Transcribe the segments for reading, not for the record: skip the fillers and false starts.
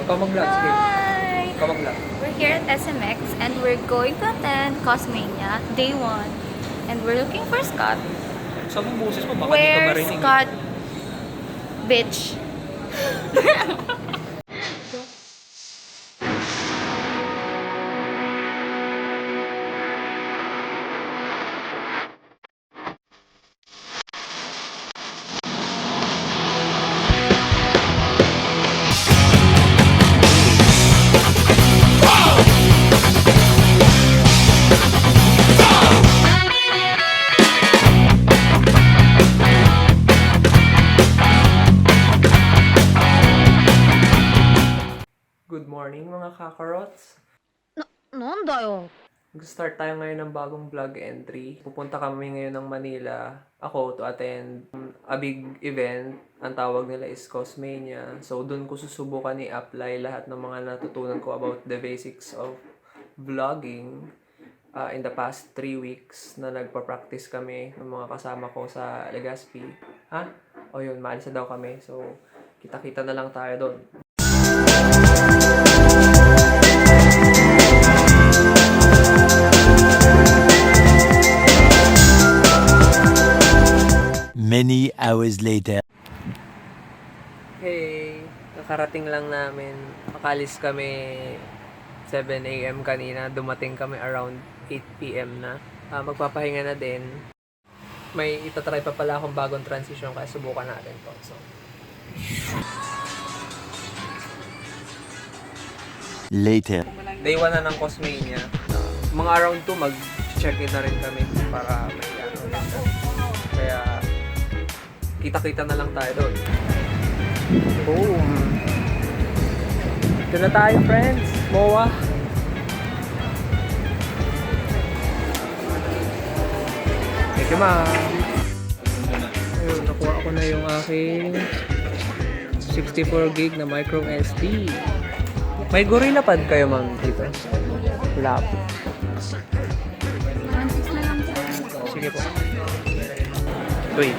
Ikaw mag-vlog, sige. Hi! Ikaw mag-vlog. We're here at SMX and we're going to attend Cosmania Day 1. And we're looking for Scott. Saan mo boses mo? Baka di ka Where's marinig. Scott? Bitch. Good morning mga kakarots. なんだよ。 Mag-start tayo ngayon ng bagong vlog entry. Pupunta kami ngayon ng Manila. Ako to attend a big event. Ang tawag nila is Cosmania. So doon ko susubukan i-apply lahat ng mga natutunan ko about the basics of vlogging. In the past 3 weeks na nagpa-practice kami ng mga kasama ko sa Legazpi. Ha? O yun, maalis na daw kami. So, kita-kita na lang tayo doon. Many hours later. Hey, nakarating lang namin. Makalis kami 7 a.m. kanina. Dumating kami around 8 p.m. na. Magpapahinga na din. May itatry pa pala akong bagong transition kaya subukan natin to. So, Later. day 1 na ng Cosmania. Mga around 2 mag-check-in na rin kami para may ano. Kaya kita-kita na lang tayo doon. Boom! Ito na tayo, friends. MOA. Thank you, ma'am. Ayun, nakuha ko na yung aking 64 gig na micro SD. May Gorilla Pad kayo, ma'am, dito? Wala po. Sige po. Uy.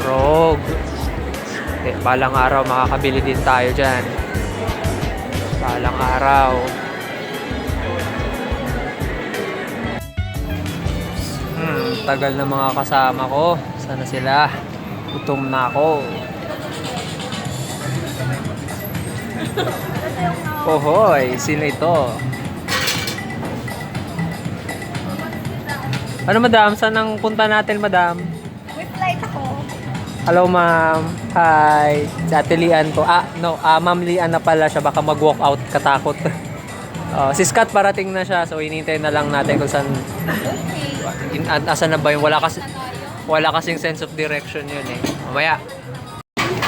Rog. Balang araw makakabili din tayo dyan. Balang araw. Tagal na mga kasama ko. Sana sila. Gutom na ako. Ohoy, sino ito? Ano, madam? Saan ang punta natin, madam? With flight ako. Hello, ma'am. Hi. Si Ate Lian to. Ma'am Lian na pala siya. Baka mag-walk out katakot. Si Scott parating na siya. So, hinintay na lang natin kung saan. Asan na ba yun? Wala kasing sense of direction yun eh. Mamaya.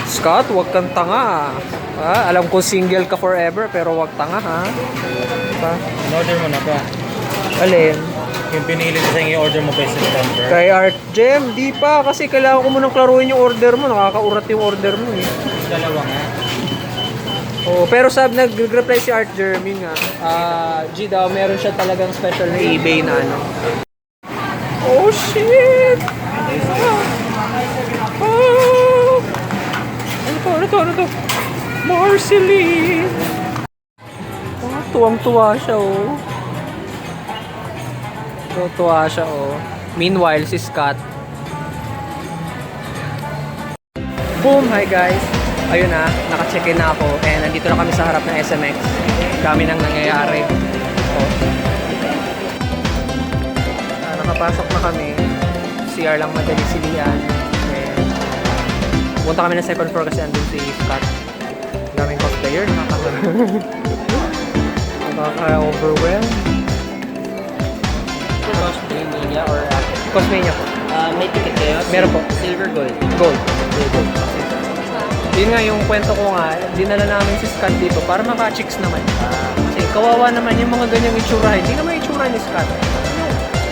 Scott, wag kang tanga. Alam ko single ka forever, pero wag tanga, ha? Diba? In-order mo na ba? Alin? Yung pinili kasi yung order mo by September. Kay Art Gem, di pa. Kasi kailangan ko munang klaruhin yung order mo. Nakakaurat yung order mo eh. Dalawa nga. Oh, pero nag-reply si Art Gem, yun nga. G daw, meron siya talagang special na eBay na ano. Oh, shit! Oh! Ano to? Marceline! Tuwang-tuwa siya, oh. Tuwa siya, oh. Meanwhile, si Scott. Boom! Hi, guys. Ayun na, naka-check-in na ako. And nandito na kami sa harap ng SMX. Dami nang nangyayari. Oh. Nakapasok na kami. CR lang madali si Lian. And punta kami na second floor kasi andun si Scott. Daming cosplayer. Nakaka-overwhelm. Cosmania or Cosmania po. may ticket kayo? Meron po. Silver gold. Gold. Yun nga yung kwento ko nga, dinala namin si Scott dito para maka-chicks naman. Kasi kawawa naman yung mga ganyang itsura. Hindi naman itsura ni Scott.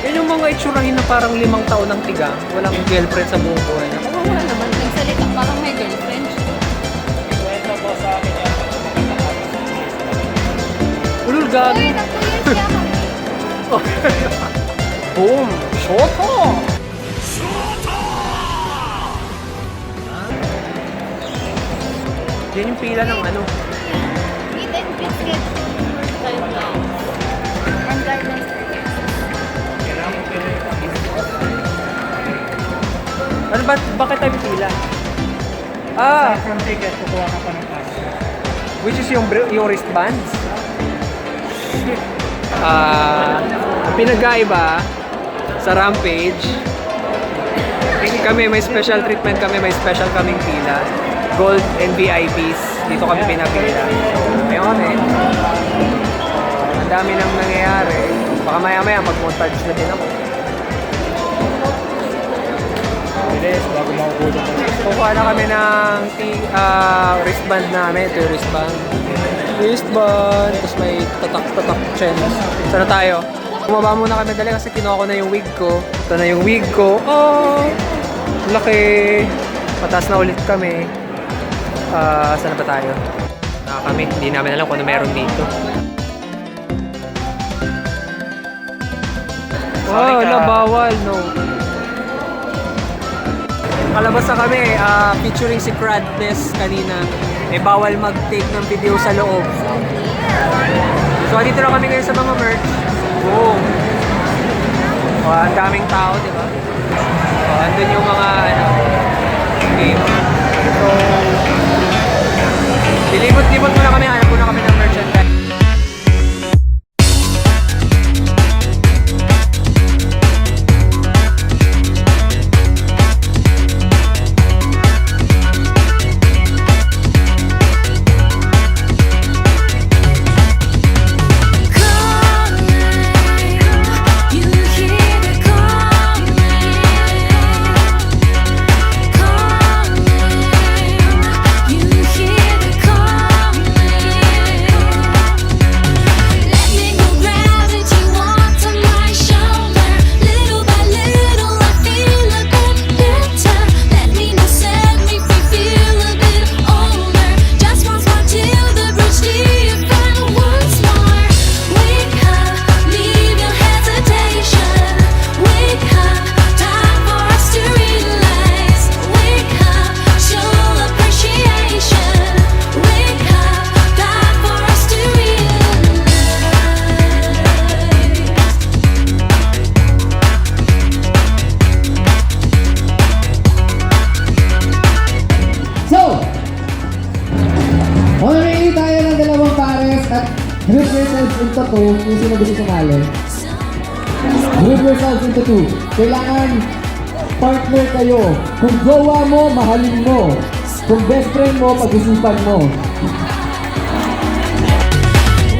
Yun yung mga itsurahin na parang 5 taon ng tiga. Walang girlfriend sa buong buhay niya. Kawawa naman. Nagsalita parang may girlfriend. Kwento po sa akin yan. Ulul gago. Uy, nag-2 years ako. Boom! Shoto! Yan yung pila ng ano. Let's get guidelines. And guidelines for guests. Ano ba? Bakit tayo pila? Ah! From ticket, kukuha ka pa ng cash. Which is yung wristbands? Ang pinagkaiba sa Rampage, kami may special treatment kami, may special kaming pila. Gold and VIPs. Dito kami pinapila. Ngayon ang dami nang nangyayari. Baka maya-maya mag-montage na din ako. Bilis, bago makukuha ko. Kukuha na kami ng wristband namin. Ito yung wristband. Wristband. Tapos may tatak-tatak chains. Saan na tayo? Bumaba muna kami dali kasi kinuha ko na yung wig ko. Ito na yung wig ko. Oh! Laki! Pataas na ulit kami. Saan na ba tayo? Kami. Hindi namin alam kung ano meron dito. Sorry Oh, ka. wala, bawal. No. Kalabas na kami, featuring si Cradness kanina. Bawal mag-take ng video sa loob. So, dito na kami ngayon sa mga merch. Boom! Ang daming tao, di ba? Andun yung mga, game. So, dilibot-libot muna kami, hanap muna kami ng merchandise. Mamimili tayo ng dalawang pares at group yourselves into two kung sino gusto sumali. Group yourselves into two. Kailangan partner kayo. Kung jowa mo, mahalin mo. Kung best friend mo, pag-isipan mo.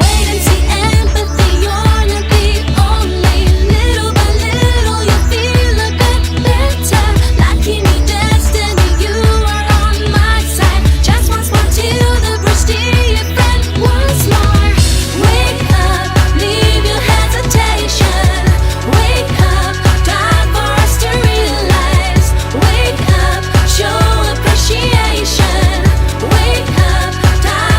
Wait and see empathy, you're not the only. Little by little, you feel a bit better. Like in your destiny, you are on my side. Just once more till the bridge, dear friend, once more. Wake up, leave your hesitation. Wake up, time for us to realize. Wake up, show appreciation. Wake up, time.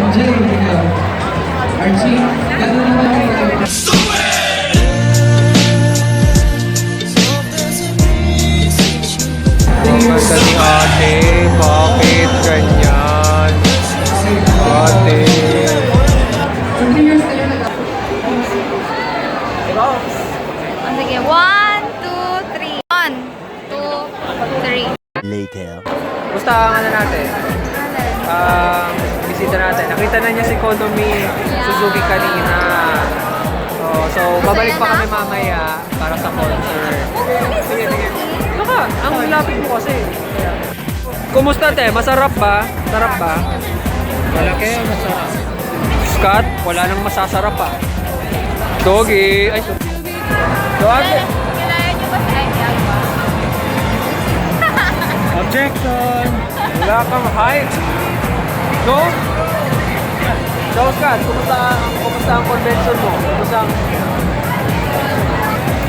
Jay, ikaw. Archie, gano'n naman yung Ganda ni ate, bakit ganyan? Ate. Oh, sige, 1, 2, 3. 1, 2, 3. Later. Basta ang ano natin, bisita natin. Nakita na niya si Konomi Suzuki kanina. Oh, so, babalik pa kami mamaya para sa concert. Sige, sige. Baka, ang lapit mo kasi. Kumusta te? Masarap ba? Sarap ba? Malaki o masarap? Scott, wala nang masasarap pa. Doggy. Ay, sorry. Doggy. Kilala niyo ba si Ivy Alba? Objection! Wala kang height. No? So, Scott, kumusta ang convention mo? Kumusta ang...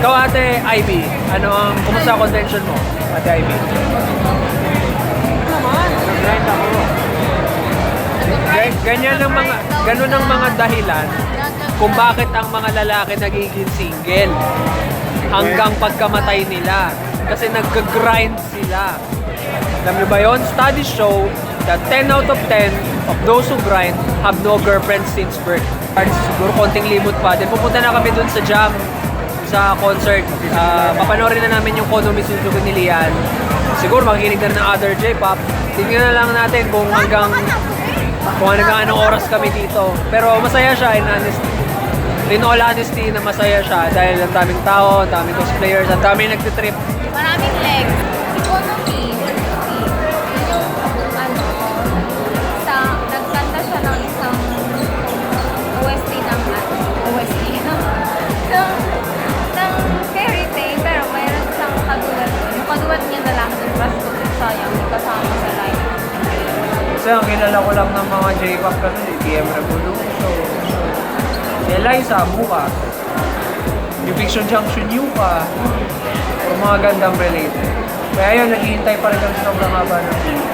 Ikaw, Ate Ivy, kumusta ang convention mo, Ate Ivy? Naman, nag-grind ako. Ganun ang mga dahilan kung bakit ang mga lalaki nagiging single hanggang pagkamatay nila. Kasi nag-grind sila. Alam niyo ba yun? Studies show that 10 out of 10 of those who grind have no girlfriend since birth. Siguro konting limot pa. Then pupunta na kami dun sa jam, sa concert. Papanoorin na namin yung Konomi Suzuki ni Lian. Siguro makikinig na ng other J-pop. Tingnan na lang natin kung hanggang anong oras kami dito. Pero masaya siya in all honesty na masaya siya dahil ang daming tao, ang daming cosplayers, ang daming nagtitrip. Maraming legs. Si Konomi, nagkanta siya ng isang OST ng ng fairy tale, pero mayroon siyang kaduet. Yung kaduet niya na lang, yung rest of it sayang, hindi kasama sa live. Kasi ang kilala ko lang ng mga J-pop kasi TM Revolution, si Eliza, Buka, yung Fiction Junction, Yuka, o mga gandang related. Kaya yun, naghihintay pa rin kami sa sobrang haba ng pila.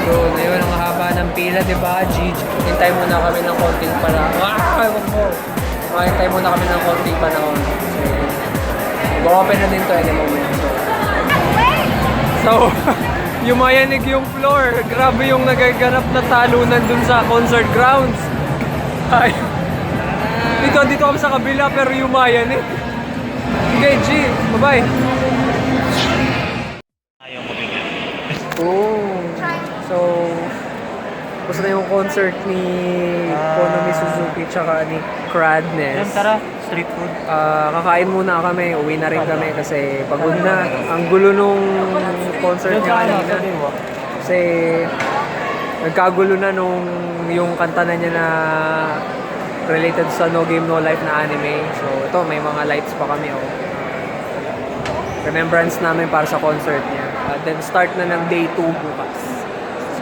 So, yun, ang haba ng pila, di ba? Hintay muna kami ng konting panahon. Huwag mo! Hintay muna kami ng konting panahon. So, open na din to any moment. So, yumayanig yung floor. Grabe yung nagaganap na talunan dun sa concert grounds. Ay. Dito kami sa kabila pero yumayanig. Okay, G. Bye-bye. Oh. So, gusto na yung concert ni Konomi Suzuki tsaka ni Cradness. Tara, street food. Kakain muna kami, uwi na rin kami kasi pagod na. Ang gulo nung concert niya kanina. Kasi nagkagulo na nung yung kanta na niya na related sa No Game No Life na anime. So ito, may mga lights pa kami. Oh. Remembrance namin para sa concert niya. Then start na ng day 2 bukas.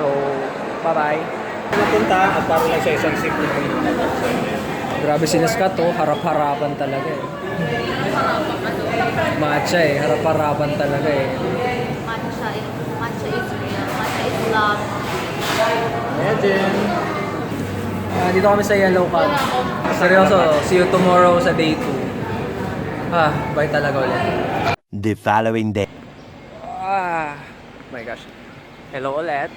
So, bye-bye. Napunta at para lang sa isang simple food. Grabe si Scott, oh. Harap-harapan talaga eh. Matcha eh, harap-harapan talaga eh. Matcha is real. Matcha is love. Legend! Dito kami sa Yellow Cab. Seryoso, see you tomorrow sa day 2. Bye talaga ulit. The following day. My gosh. Hello ulit.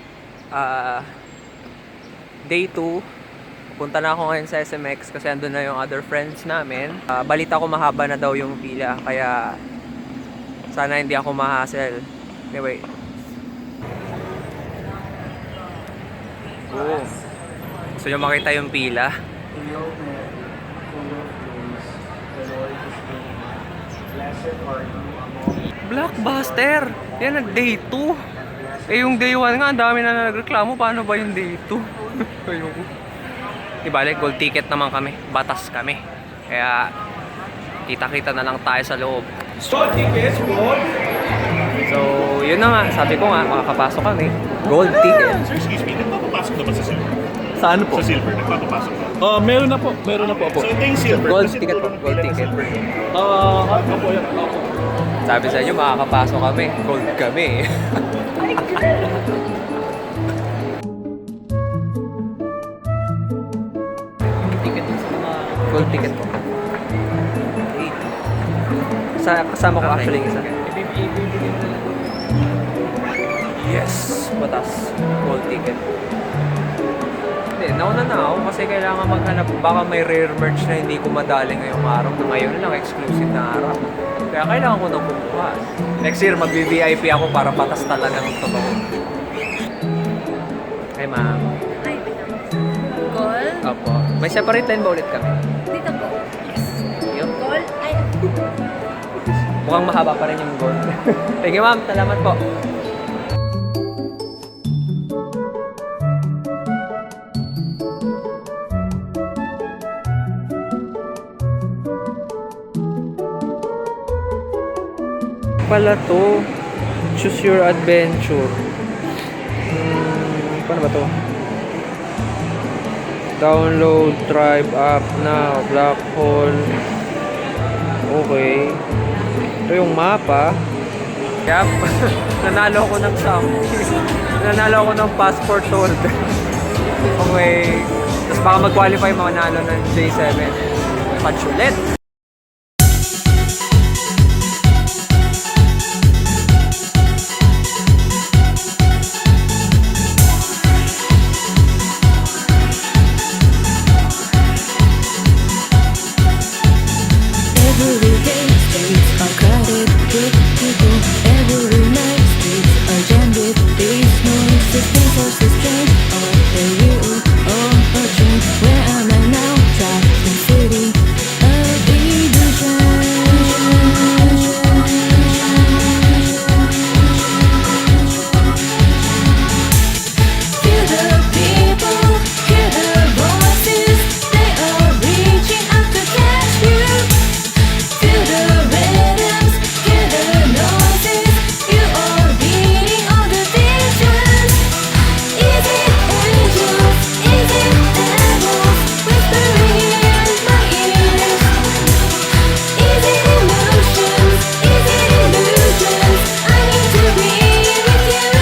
Day 2. Punta na ako ngayon sa SMX kasi andun na yung other friends namin. Balita ko mahaba na daw yung pila. Kaya sana hindi ako ma-hassle. Anyway. Gusto nyo makita yung pila? Blockbuster! Yan ang day 2. Eh yung day 1 nga, ang dami na nagreklamo. Paano ba yung day 2? Ayoko. Di bale, gold ticket naman kami. Batas kami. Kaya, kita-kita na lang tayo sa loob. Gold tickets, gold! So, yun na nga. Sabi ko nga, makakapasok kami. Gold ticket. Sir, excuse me, nagpapapasok na ba sa silver? Saan po? Sa silver, nagpapapasok na. Meron na po po. So ito yung silver. Gold kasi ticket po. puro ng Gold pila na ticket. silver. Opo yan. Opo. Sabi sa inyo, makakapasok kami. Gold kami. gold ticket po. Kasama ko actually yung isa. Yes, batas. Gold ticket. Hindi, nauna na ako kasi kailangan maghanap. Baka may rare merch na hindi ko madali ngayong araw. Na ngayon lang, exclusive na araw. Kaya kailangan ko nang kumuha. Next year, mag-VIP ako para batas talaga ng totoo. Hi, ma'am. Ay, gold? Opo. May separate line ba ulit kami? Dito po. Yes. Yun. Gold? Ay, Mukhang mahaba pa rin yung gold. Thank you, ma'am. Salamat po. Pala to. Choose your adventure. Paano ba to? Download Tribe app now. Black hole. Okay. Ito yung mapa. Yup. Nanalo ko ng something. Nanalo ko ng passport holder. Okay. Tapos baka mag-qualify manalo ng J7. Patch ulit. Every day streets are crowded with people. Every night streets are jammed with these noises. These are so strange. Are they real or a dream? Where am I now? Trapped in city of illusion. Hear the people, hear the voices. They are reaching out to catch you. Feel the rhythms, hear the noises. You are beating all the visions. Is it angels? Is it devils whispering in my ears? Is it emotions? Is it illusions? I need to be with you.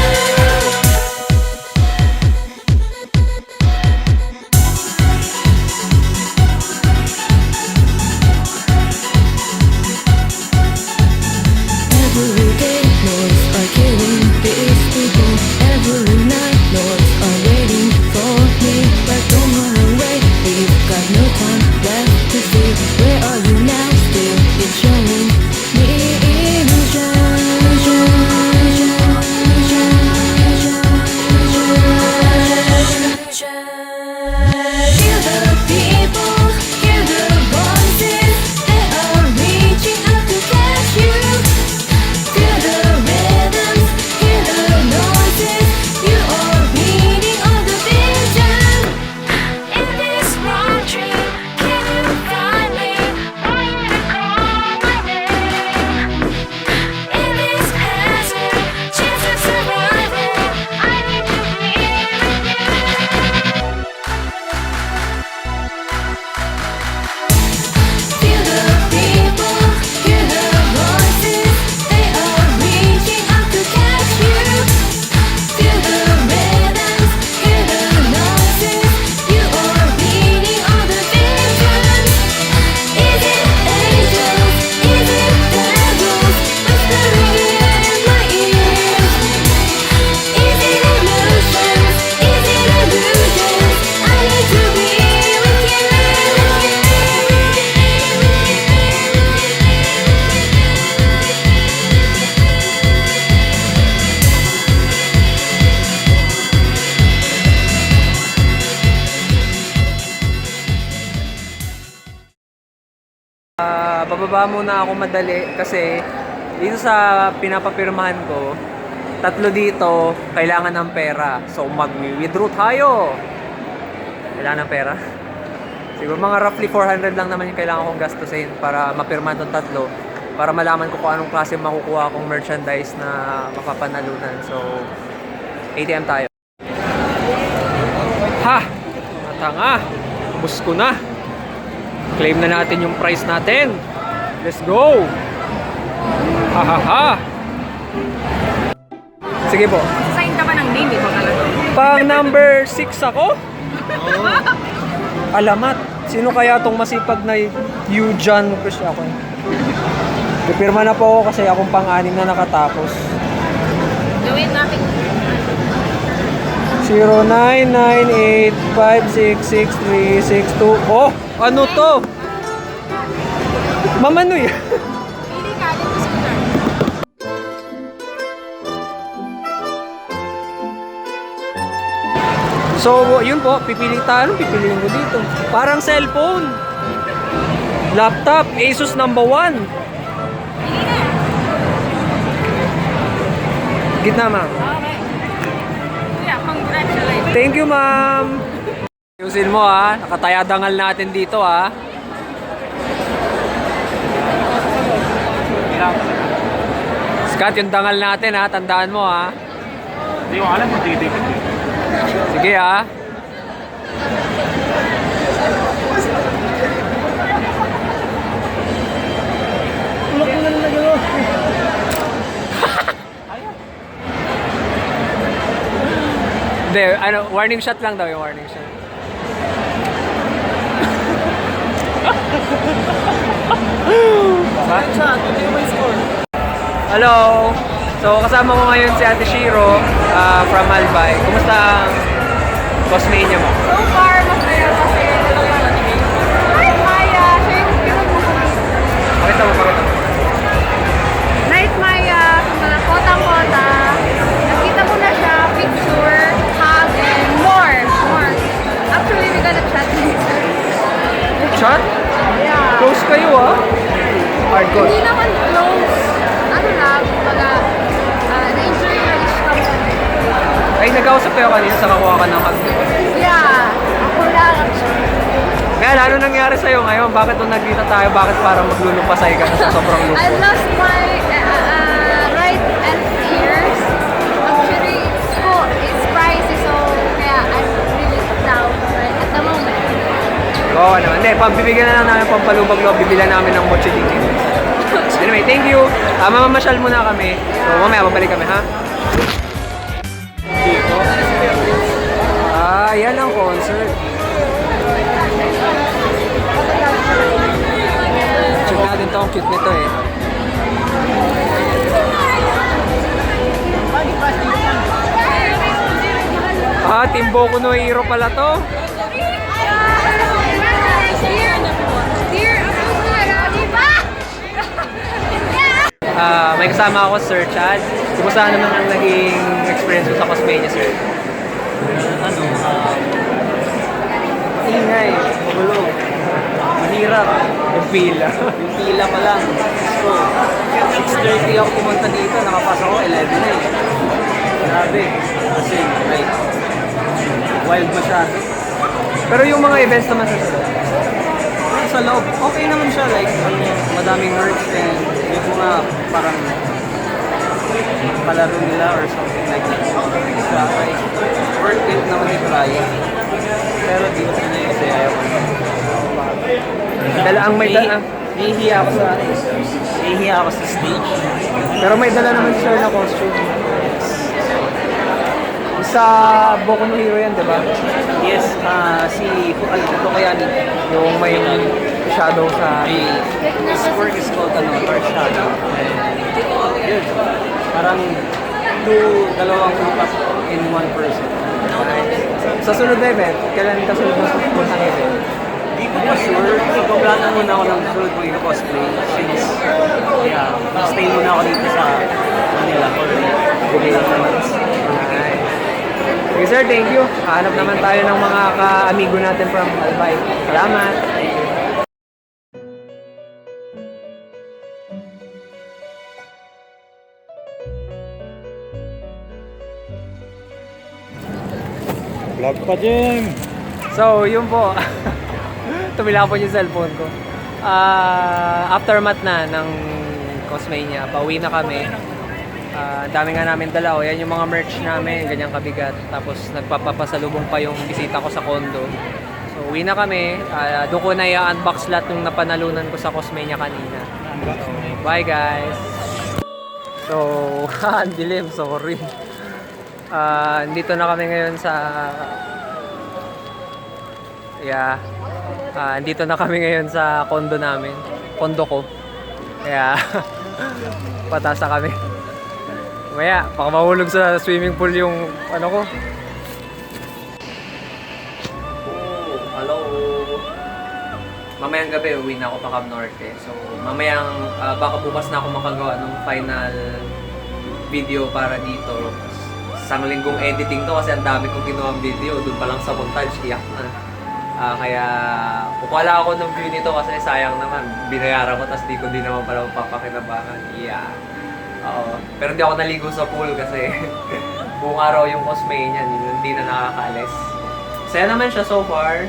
Every day noise are killing these people. Every night noise are waiting for me. But don't run away, we've got no time left to see. Where are you now? Still it's showing me illusion. Hear the people, hear the voices. They are reaching out to catch you. Feel the rhythms, hear the noises. You are beating all the vision. In this wrong dream, can you find me? Want you to call my name? In this hazard, chance of survival, I need to be with you. Feel the people, hear the voices. They are reaching out to catch you. Feel the rhythms, hear the noises. You are beating all the visions. Is it angels? Is it devils whispering in my ears? Is it emotions? Is it illusions? I need to be with you. Bababa muna ako madali kasi dito sa pinapapirmahan ko, 3 dito, kailangan ng pera. So, mag-withdraw tayo. Kailangan ng pera. Siguro mga roughly 400 lang naman yung kailangan kong gastusin para mapirmahan itong 3. Para malaman ko kung anong klase makukuha akong merchandise na mapapanalunan. So, ATM tayo. Ha! Matanga! Ubus ko na! Claim na natin yung price natin. Let's go! Ha ha ha! Sige po. sign ka ba ng name? Ikaw talaga. Pang number 6 ako? Alamat. Sino kaya tong masipag na Yujan Crush ako? Pipirma na po ako kasi akong pang-anim na nakatapos. Gawin natin. 0998566362. Oh, ano to? Mamanoy. Pili ka, dito scooter. So, yun po, pipiliin ko dito. Parang cellphone. Laptop, Asus number 1. Gitna, ma'am. Okay. Yeah, congratulations. Thank you, ma'am. Ayusin mo, ha. Nakatayadangal natin dito, ha. Scott, yung dangal natin, ha. Tandaan mo, ha. Hindi ko alam kung titigil. Sige, ha. Hindi, ano, warning shot lang daw yung warning shot. Hello! So, kasama ko ngayon si Ate Shiro from Albay. Kumusta ang cosmania mo? So far, masaya kasi Hi, Maya! Siya yung pinag mo sa Pakita mo. Night Maya, sa kotang-kota. Nakita ko na siya, picture, hug, and more. Actually, we got a chat later. Chat? Yeah. Close kayo, ha? Hardcore. Hindi naman close. Ano lang, kumbaga, na-enjoy na ish kami. Ay, nag-ausap kayo kanina sa kakuha ka ng hug. Yeah, ako lang actually. Kaya ano nangyari sa'yo ngayon? Bakit nung nagkita tayo, bakit parang maglulupasay ka na sa sobrang lupo? I lost my right and ears. Actually, it's pricey, so kaya I'm really down right at the moment. Oo naman. Hindi, pambibigyan na lang namin pampalubag loob. Bibilan namin ng mochi dingin. Anyway, thank you. Mamamasyal muna kami. So, mamaya babalik kami, ha? Dito. Yan ang concert. Check natin to. Ang cute nito, eh. Team Boku no Hero pala to. May kasama ako, Sir Chad. Kumusta naman ang naging experience mo sa Cosmania, Sir? Ingay, magulo, mahirap, yung pila. Yung pila pa lang. So, 6:30 ako pumunta dito, nakapasok ako 11 na eh. Grabe, kasi like, wild masyado. Pero yung mga events naman sa loob, okay naman siya. Like, madaming merch and yung mga parang palaro nila or something like that. Diba? Like, worth it naman i-try. Pero di ko sila kasi ayaw ko. Dala ang may dala. Nahihiya ako sa stage. Pero may dala naman siya na costume. Sa Boku no Hero yan, diba? Yes, si Fukalito kaya yung may shadow sa... This work is called Dark Shadow. And yun, parang dalawang utak in one person. Sa sunod na event, kailan ka sunod na puntang event? Hindi ko pa sure. Pagplano muna ako ng sunod ko yung cosplay. Since, stay muna ako dito sa Manila for ilang months. Okay, sir, thank you. Hanap naman tayo ng mga ka-amigo natin from Albay. Salamat. Vlog pa, Jim! So, yun po. Tumila po yung cellphone ko. Aftermath na ng Cosmania. Pauwi na kami. Dami nga namin dala. Yan yung mga merch namin. Ganyang kabigat. Tapos nagpapasalubong pa yung bisita ko sa condo. So, uwi na kami. Doon ko na i-unbox lahat yung napanalunan ko sa Cosmania kanina. So, bye guys! So, ang dilim. Sorry. Dito na kami ngayon sa Andito na kami ngayon sa condo namin. Condo ko. Kaya, pataas na kami. Maya, baka mahulog sa swimming pool yung ano ko. Oh, hello. Mamayang gabi, uwi na ako pa Cam Norte. So, mamayang, baka bukas na ako makagawa ng final video para dito. Isang linggong editing to kasi ang dami kong ginawang video. Doon pa lang sa montage, iyak na. Kaya, kukuha ako ng view nito kasi sayang naman. Binayaran ko, tapos di ko din naman pala papakinabangan. Yeah. Oo. Pero di ako naligo sa pool kasi buong araw yung cosplay niyan, hindi na nakakaalis. Saya naman siya so far.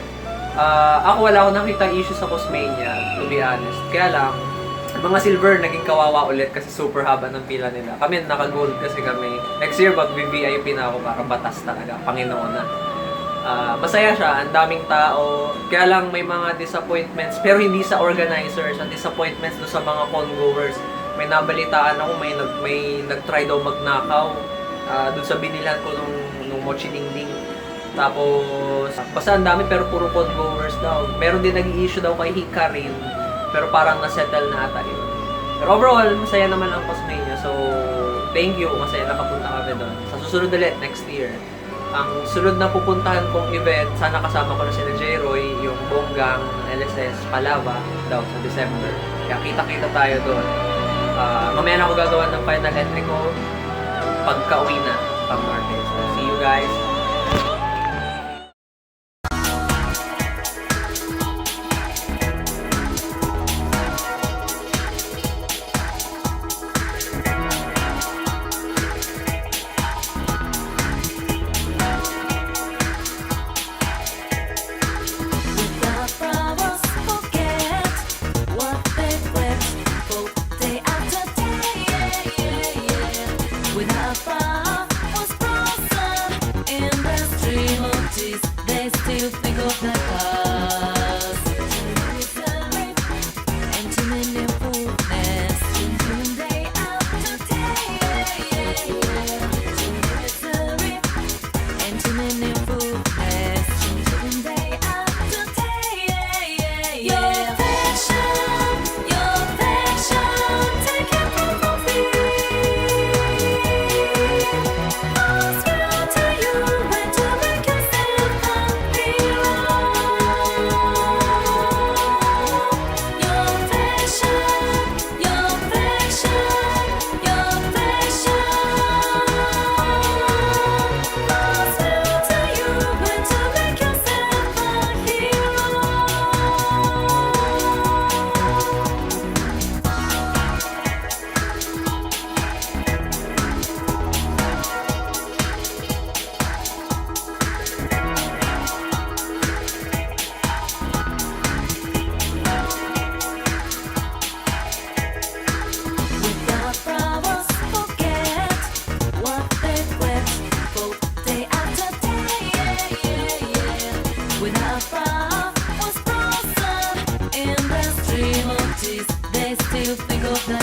Ako wala akong nakita issue sa cosplay niya, to be honest. Kaya lang, mga silver naging kawawa ulit kasi super haba ng pila nila. Kami naka-gold kasi kami. Next year mag-VIP na ako para batas talaga, Panginoon na. Masaya siya, ang daming tao. Kaya lang may mga disappointments, pero hindi sa organizers, ang disappointments do sa mga con-goers. May nabalitaan ako, may nag-try daw magnakaw doon sa binilan ko nung Mochi Dingding. Tapos, basta ang dami pero puro con-goers daw. Meron din nag-i-issue daw kay Hikarin, pero parang na-settle na ata yun. Pero overall, masaya naman ang cosplay niya. So, thank you, masaya nakapunta kami doon. Sa susunod ulit, next year. Ang sunod na pupuntahan kong event, sana kasama ko na sila J-Roy, yung Bonggang LSS Palava daw sa December. Kaya kita-kita tayo doon. Mamaya na ako gagawa ng final entry ko pagka-uwi na Cam Norte. So, see you guys! Without problems, forget what they went for day after day. Without problems, blossom in the stream of tears, they still think of the past. And too many fullness, day after day. And too many fullness, day after day. Your affection, take it from me. Lost will tell you when to make yourself happy. Your affection, your affection, your affection. Lost will tell you when to make yourself a hero. Without problems, forget what they went for day after day. Without problems, blossom in the stream of tears, they still think of the